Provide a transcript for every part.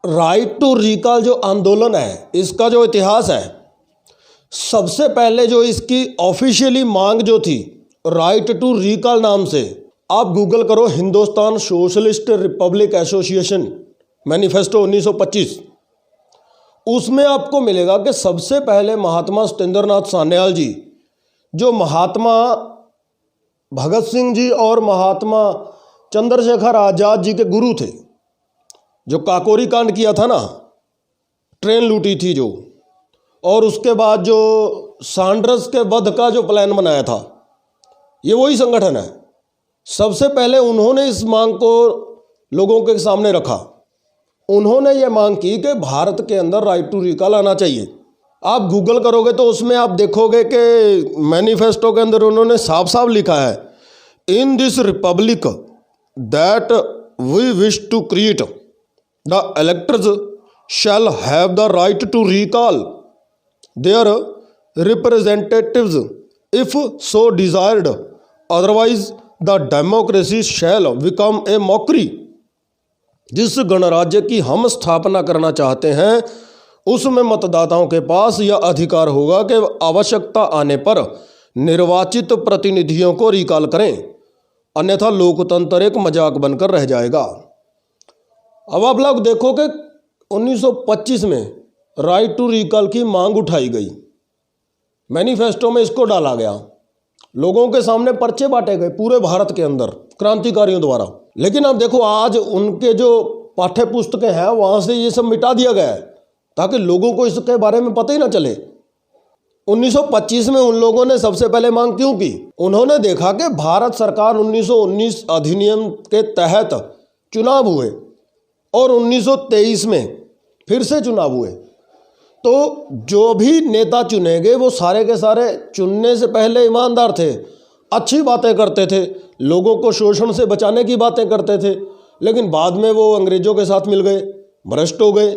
Right to recall जो आंदोलन है, इसका जो इतिहास है, सबसे पहले जो इसकी ऑफिशियली मांग जो थी राइट टू रिकॉल नाम से, आप गूगल करो Hindustan socialist Republic association manifesto 1925, उसमें आपको मिलेगा कि सबसे पहले महात्मा सत्येंद्रनाथ सान्याल जी, जो महात्मा भगत सिंह जी और महात्मा चंद्रशेखर आजाद जी के गुरु थे, जो काकोरी कांड किया था ना, ट्रेन लूटी थी जो, और उसके बाद जो सांड्रस के वध का जो प्लान बनाया था, ये वही संगठन है। सबसे पहले उन्होंने इस मांग को लोगों के सामने रखा। उन्होंने ये मांग की कि भारत के अंदर राइट टू रिकॉल आना चाहिए। आप गूगल करोगे तो उसमें आप देखोगे कि मैनिफेस्टो के अंदर उन्होंने साफ साफ लिखा है, in this republic that we wish to create the electors shall have the right to recall their representatives if so desired, otherwise the democracy shall become a mockery। जिस गणराज्य की हम स्थापना करना चाहते हैं उसमें मतदाताओं के पास यह अधिकार होगा कि आवश्यकता आने पर निर्वाचित प्रतिनिधियों को रिकॉल करें, अन्यथा लोकतंत्र एक मजाक बनकर रह जाएगा। अब आप लोग देखो कि 1925 में राइट टू रिकॉल की मांग उठाई गई, मैनिफेस्टो में इसको डाला गया, लोगों के सामने पर्चे बांटे गए पूरे भारत के अंदर क्रांतिकारियों द्वारा। लेकिन अब देखो आज उनके जो पाठ्य पुस्तकें हैं वहाँ से ये सब मिटा दिया गया है ताकि लोगों को इसके बारे में पता ही ना चले। 1925 में उन लोगों ने सबसे पहले मांग क्यों की? उन्होंने देखा कि भारत सरकार 1919 अधिनियम के तहत चुनाव हुए और 1923 में फिर से चुनाव हुए, तो जो भी नेता चुने गए वो सारे के सारे चुनने से पहले ईमानदार थे, अच्छी बातें करते थे, लोगों को शोषण से बचाने की बातें करते थे, लेकिन बाद में वो अंग्रेज़ों के साथ मिल गए, भ्रष्ट हो गए।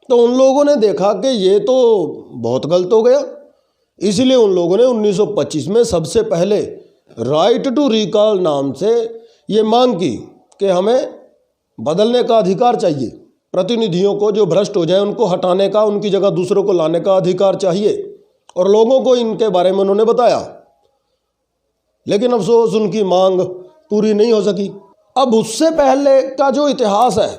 तो उन लोगों ने देखा कि ये तो बहुत गलत हो गया, इसीलिए उन लोगों ने 1925 में सबसे पहले राइट टू रिकॉल नाम से ये मांग की कि हमें बदलने का अधिकार चाहिए, प्रतिनिधियों को जो भ्रष्ट हो जाए उनको हटाने का, उनकी जगह दूसरों को लाने का अधिकार चाहिए, और लोगों को इनके बारे में उन्होंने बताया। लेकिन अफसोस उनकी मांग पूरी नहीं हो सकी। अब उससे पहले का जो इतिहास है,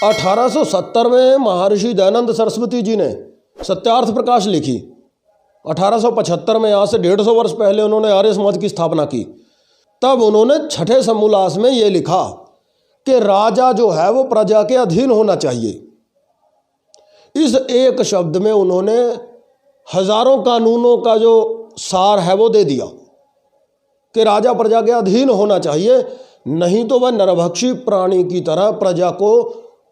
1870 में महर्षि दयानंद सरस्वती जी ने सत्यार्थ प्रकाश लिखी। 1875 में, यहाँ से 150 वर्ष पहले उन्होंने आर्य समाज की स्थापना की। तब उन्होंने छठे समोल्लास में ये लिखा कि राजा जो है वो प्रजा के अधीन होना चाहिए। इस एक शब्द में उन्होंने हजारों कानूनों का जो सार है वो दे दिया कि राजा प्रजा के अधीन होना चाहिए, नहीं तो वह नरभक्षी प्राणी की तरह प्रजा को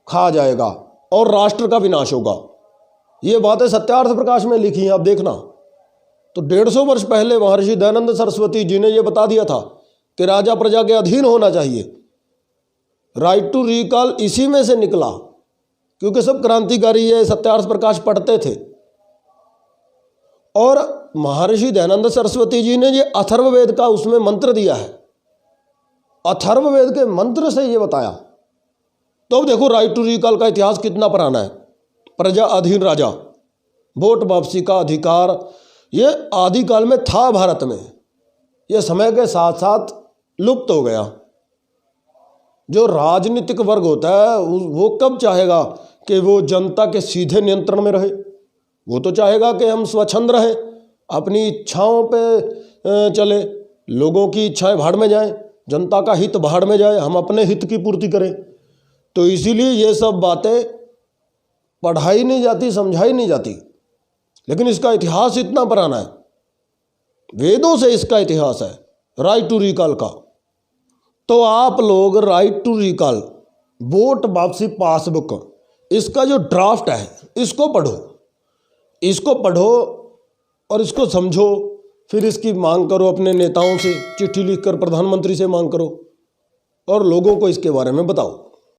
खा जाएगा और राष्ट्र का विनाश होगा। ये बातें सत्यार्थ प्रकाश में लिखी हैं, आप देखना। तो 150 वर्ष पहले महर्षि दयानंद सरस्वती जी ने यह बता दिया था कि राजा प्रजा के अधीन होना चाहिए। राइट टू रिकॉल इसी में से निकला, क्योंकि सब क्रांतिकारी ये सत्यार्थ प्रकाश पढ़ते थे। और महर्षि दयानंद सरस्वती जी ने ये अथर्ववेद का उसमें मंत्र दिया है, अथर्ववेद के मंत्र से ये बताया। तो अब देखो राइट टू रिकॉल का इतिहास कितना पुराना है। प्रजा अधीन राजा, वोट वापसी का अधिकार, ये आदिकाल में था भारत में, ये समय के साथ साथ लुप्त हो गया। जो राजनीतिक वर्ग होता है वो कब चाहेगा कि वो जनता के सीधे नियंत्रण में रहे? वो तो चाहेगा कि हम स्वच्छंद रहें, अपनी इच्छाओं पे चले, लोगों की इच्छाएं भाड़ में जाएं, जनता का हित भाड़ में जाए, हम अपने हित की पूर्ति करें। तो इसीलिए ये सब बातें पढ़ाई नहीं जाती, समझाई नहीं जाती। लेकिन इसका इतिहास इतना पुराना है, वेदों से इसका इतिहास है राइट टू रिकॉल का। तो आप लोग राइट टू रिकॉल, वोट वापसी पासबुक, इसका जो ड्राफ्ट है इसको पढ़ो, इसको पढ़ो और इसको समझो, फिर इसकी मांग करो अपने नेताओं से, चिट्ठी लिखकर प्रधानमंत्री से मांग करो और लोगों को इसके बारे में बताओ।